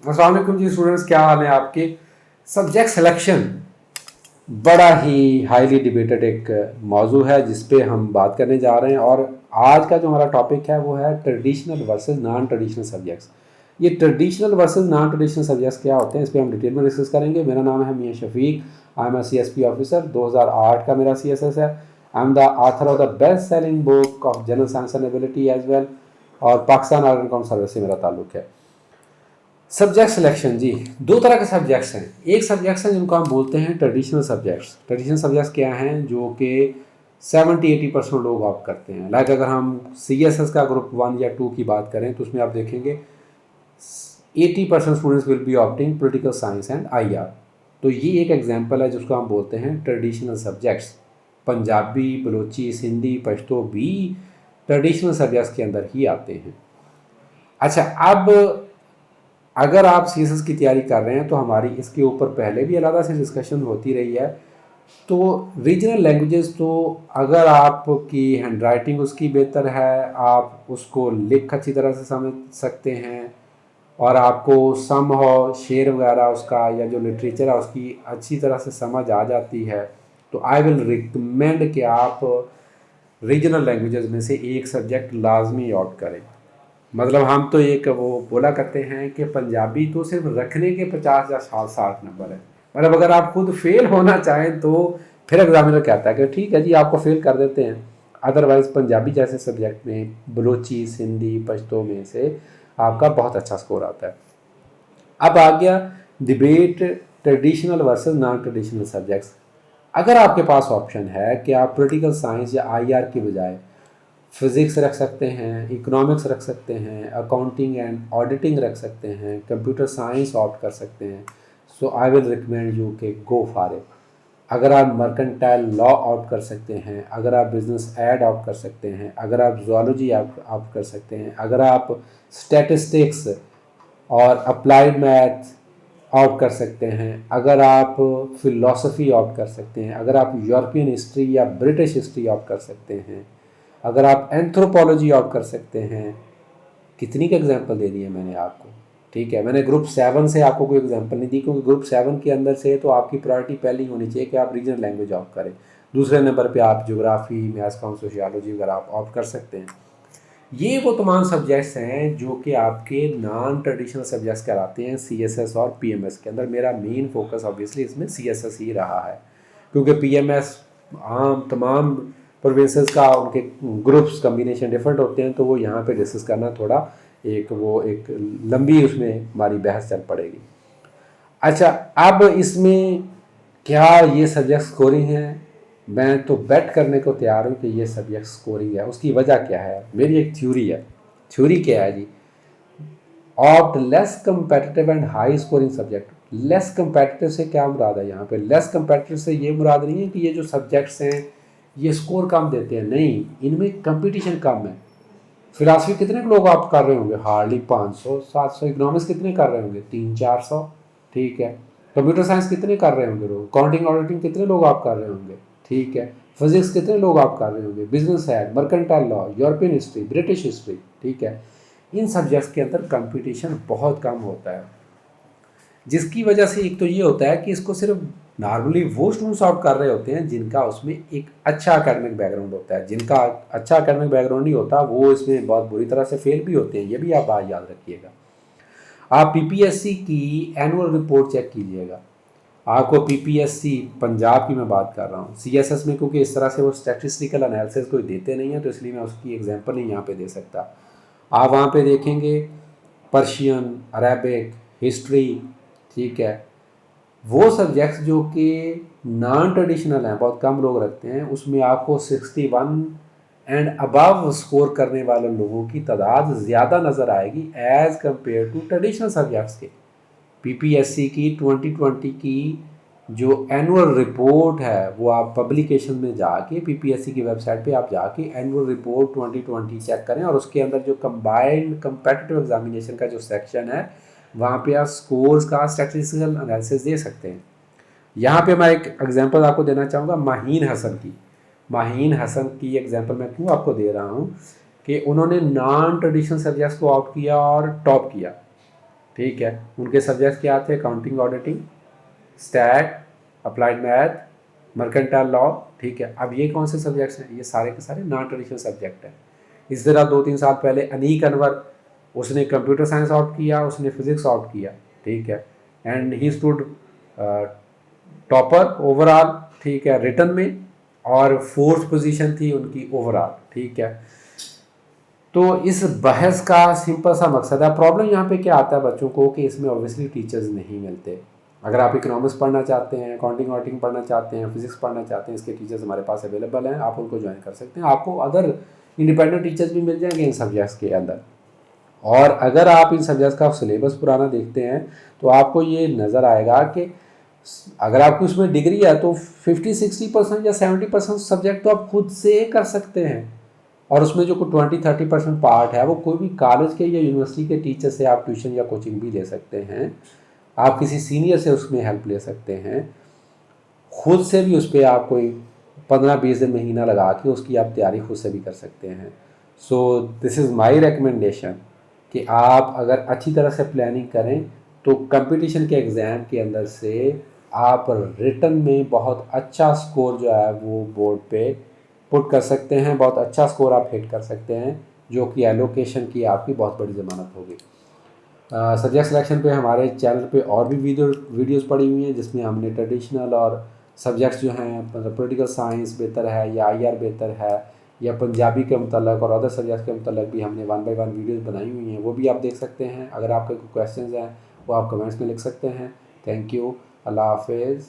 अस्सलाम वालेकुम जी स्टूडेंट्स, क्या हाल है आपके। सब्जेक्ट सिलेक्शन बड़ा ही हाईली डिबेटेड एक मौजू है जिस पे हम बात करने जा रहे हैं। और आज का जो हमारा टॉपिक है वो है traditional versus non traditional subjects. ये traditional versus non traditional subjects क्या होते हैं, इस पर हम डिटेल में डिस्कस करेंगे। मेरा नाम है Mian Shafiq, I am CSP officer, 2008 का मेरा CSS है। I am the author of the best selling book of general science and ability as well, और पाकिस्तान आर्मी काउंट सर्विस से मेरा ताल्लुक है। सब्जेक्ट सिलेक्शन जी, दो तरह के सब्जेक्ट्स हैं। एक सब्जेक्ट्स हैं जिनको हम बोलते हैं ट्रेडिशनल सब्जेक्ट्स। ट्रेडिशनल सब्जेक्ट्स क्या हैं, जो कि 70-80% लोग ऑप्ट करते हैं। लाइक अगर हम CSS का ग्रुप 1 या 2 की बात करें तो उसमें आप देखेंगे 80% students will be opting political science and IR। तो ये एक एग्जाम्पल है जिसको हम बोलते हैं ट्रेडिशनल सब्जेक्ट्स। पंजाबी, बलोची, सिंधी, पश्तो भी ट्रेडिशनल सब्जेक्ट्स के अंदर ही आते हैं। अच्छा, अब अगर आप CSS की तैयारी कर रहे हैं तो हमारी इसके ऊपर पहले भी अलग से डिस्कशन होती रही है। तो रीजनल लैंग्वेजेस, तो अगर आपकी हैंड राइटिंग उसकी बेहतर है, आप उसको लिख अच्छी तरह से समझ सकते हैं, और आपको सम हो शेर वगैरह उसका या जो लिटरेचर है उसकी अच्छी तरह से समझ आ जाती है, तो आई विल रिकमेंड कि आप रीजनल लैंग्वेजेस में से एक सब्जेक्ट लाजमी ऑप्ट करें। मतलब हम तो एक वो बोला करते हैं कि पंजाबी तो सिर्फ रखने के 50 या 60 नंबर है। मतलब अगर आप खुद फेल होना चाहें तो फिर एग्जामिनर कहता है कि ठीक है जी, आपको फेल कर देते हैं। अदरवाइज पंजाबी जैसे सब्जेक्ट में, बलोची, सिंधी, पश्तो में से आपका बहुत अच्छा स्कोर आता है। अब आ गया debate traditional versus non traditional subjects. अगर आपके पास ऑप्शन है कि आप पॉलिटिकल साइंस या IR की बजाय फिज़िक्स रख सकते हैं, इकोनॉमिक्स रख सकते हैं, अकाउंटिंग एंड ऑडिटिंग रख सकते हैं, कंप्यूटर साइंस ऑप्ट कर सकते हैं, सो आई विल रिकमेंड यू के गो फॉर इट। अगर आप मर्केंटाइल लॉ ऑप्ट कर सकते हैं, अगर आप बिजनेस एड ऑप्ट कर सकते हैं, अगर आप जूलॉजी ऑप्ट कर सकते हैं, अगर आप स्टैटिस्टिक्स और अप्लाइड मैथ ऑप्ट कर सकते हैं, अगर आप फिलॉसफी ऑप्ट कर सकते हैं, अगर आप यूरोपियन हिस्ट्री या ब्रिटिश हिस्ट्री ऑप्ट कर सकते हैं, अगर आप एंथ्रोपोलॉजी ऑप्ट कर सकते हैं। कितनी का एग्जांपल दे दिए मैंने आपको। ठीक है, मैंने ग्रुप 7 से आपको कोई एग्जांपल नहीं दी, क्योंकि ग्रुप 7 के अंदर से तो आपकी प्रायोरिटी पहले ही होनी चाहिए कि आप रीजनल लैंग्वेज ऑप्ट करें। दूसरे नंबर पे आप ज्योग्राफी, मैथ्स, काउंट, सोशियोलॉजी वगैरह आप ऑप्ट कर सकते हैं। ये वो तमाम सब्जेक्ट्स हैं जो कि आपके नॉन ट्रेडिशनल सब्जेक्ट्स कहलाते हैं CSS और PMS के अंदर। मेरा मेन फोकस ऑब्वियसली इसमें CSS ही रहा है, क्योंकि PMS आम तमाम प्रोविंसेस का उनके ग्रुप्स कम्बिनेशन डिफरेंट होते हैं, तो वो यहाँ पे डिस्कस करना थोड़ा एक लंबी उसमें हमारी बहस चल पड़ेगी। अच्छा, अब इसमें क्या ये सब्जेक्ट स्कोरिंग है? मैं तो बेट करने को तैयार हूँ कि ये सब्जेक्ट स्कोरिंग है। उसकी वजह क्या है? मेरी एक थ्योरी है। थ्योरी क्या है जी? Opt less competitive and high scoring subject. Less competitive से क्या मुराद है? यहाँ पे लेस कंपेटिटिव से ये मुराद नहीं है कि ये जो सब्जेक्ट्स हैं ये स्कोर कम देते हैं, नहीं, इनमें कंपटीशन कम है। फिलासफी कितने लोग आप कर रहे होंगे? हार्डली 500-700। इकोनॉमिक्स कितने कर रहे होंगे? 300-400। ठीक है। कंप्यूटर साइंस कितने कर रहे होंगे लोग? काउंटिंग ऑडिटिंग कितने लोग आप कर रहे होंगे? ठीक है। फिजिक्स कितने लोग आप कर रहे होंगे? बिजनेस है, mercantile law, European history, British history. ठीक है। इन सब्जेक्ट्स के अंदर कंपटीशन बहुत कम होता है, जिसकी वजह से एक तो ये होता है कि इसको सिर्फ नॉर्मली वो स्टूडेंट्स ऑप्ट कर रहे होते हैं जिनका उसमें एक अच्छा एकेडमिक बैकग्राउंड होता है। जिनका अच्छा एकेडमिक बैकग्राउंड नहीं होता वो इसमें बहुत बुरी तरह से फेल भी होते हैं। ये भी आप बात याद रखिएगा। आप PPSC की एनुअल रिपोर्ट चेक कीजिएगा। आपको PPSC पंजाब की मैं बात कर रहा हूँ, CSS में क्योंकि इस तरह से वो स्टैटिस्टिकल एनालिसिस कोई देते नहीं है, तो इसलिए मैं उसकी एग्जांपल नहीं यहाँ पे दे सकता। आप वहाँ पे देखेंगे पर्शियन, अरेबिक, हिस्ट्री। ठीक है। वो सब्जेक्ट्स जो कि नॉन ट्रेडिशनल हैं, बहुत कम लोग रखते हैं, उसमें आपको 61 एंड अबव स्कोर करने वाले लोगों की तादाद ज़्यादा नज़र आएगी as compare to traditional subjects के। PPSC की 2020 की जो एनुअल रिपोर्ट है वो आप पब्लिकेशन में जाके PPSC की वेबसाइट पे आप जाके एनुअल रिपोर्ट 2020 चेक करें, और उसके अंदर जो कंबाइंड कंपेटिटिव एग्जामिनेशन का जो सेक्शन है वहाँ पे आप स्कोर्स का स्टैटिस्टिकल एनालिसिस दे सकते हैं। यहाँ पे मैं एक एग्जांपल आपको देना चाहूँगा माहीन हसन की। माहीन हसन की एग्जांपल मैं क्यों आपको दे रहा हूँ कि उन्होंने नॉन ट्रेडिशनल सब्जेक्ट्स को ऑप्ट किया और टॉप किया। ठीक है। उनके सब्जेक्ट्स क्या थे? Accounting, auditing, stat, applied math, mercantile law. ठीक है। अब ये कौन से सब्जेक्ट्स हैं? ये सारे के सारे नॉन ट्रेडिशनल सब्जेक्ट हैं। इस तरह 2-3 साल पहले अनीक अनवर, उसने कंप्यूटर साइंस ऑप्ट किया, उसने फिजिक्स ऑप्ट किया। ठीक है। And he stood topper overall. ठीक है, रिटन में, और फोर्थ पोजीशन थी उनकी ओवरऑल। ठीक है। तो इस बहस का सिंपल सा मकसद है, प्रॉब्लम यहाँ पे क्या आता है बच्चों को कि इसमें ऑब्वियसली टीचर्स नहीं मिलते। अगर आप इकोनॉमिक्स पढ़ना चाहते हैं, अकाउंटिंग वाउटिंग पढ़ना चाहते हैं, फिजिक्स पढ़ना चाहते हैं, इसके टीचर्स हमारे पास अवेलेबल हैं, आप उनको ज्वाइन कर सकते हैं। आपको अदर इंडिपेंडेंट टीचर्स भी मिल जाएंगे इन सब्जेक्ट्स के अंदर। और अगर आप इन सब्जेक्ट्स का सिलेबस पुराना देखते हैं तो आपको ये नज़र आएगा कि अगर आपकी उसमें डिग्री है तो 50-60% या 70% सब्जेक्ट तो आप खुद से कर सकते हैं, और उसमें जो 20-30% पार्ट है वो कोई भी कॉलेज के या यूनिवर्सिटी के टीचर से आप ट्यूशन या कोचिंग भी ले सकते हैं। आप किसी सीनियर से उसमें हेल्प ले सकते हैं। खुद से भी उस पर आप कोई 15-20 दिन महीना लगा के उसकी आप तैयारी खुद से भी कर सकते हैं। So this is my recommendation कि आप अगर अच्छी तरह से प्लानिंग करें तो कंपटीशन के एग्ज़ाम के अंदर से आप रिटन में बहुत अच्छा स्कोर जो है वो बोर्ड पे पुट कर सकते हैं, बहुत अच्छा स्कोर आप हिट कर सकते हैं, जो कि एलोकेशन की आपकी बहुत बड़ी ज़मानत होगी। सब्जेक्ट सिलेक्शन पे हमारे चैनल पे और भी वीडियोस पड़ी हुई हैं, जिसमें हमने ट्रेडिशनल और सब्जेक्ट्स जो हैं, मतलब पॉलिटिकल साइंस बेहतर है या आईआर बेहतर है, या पंजाबी के मतलब और अदर सब्जेक्ट्स के मतलब भी हमने 1 बाय 1 वीडियोस बनाई हुई हैं, वो भी आप देख सकते हैं। अगर आपके कोई क्वेश्चंस हैं वो आप कमेंट्स में लिख सकते हैं। Thank you. अल्लाह हाफिज़।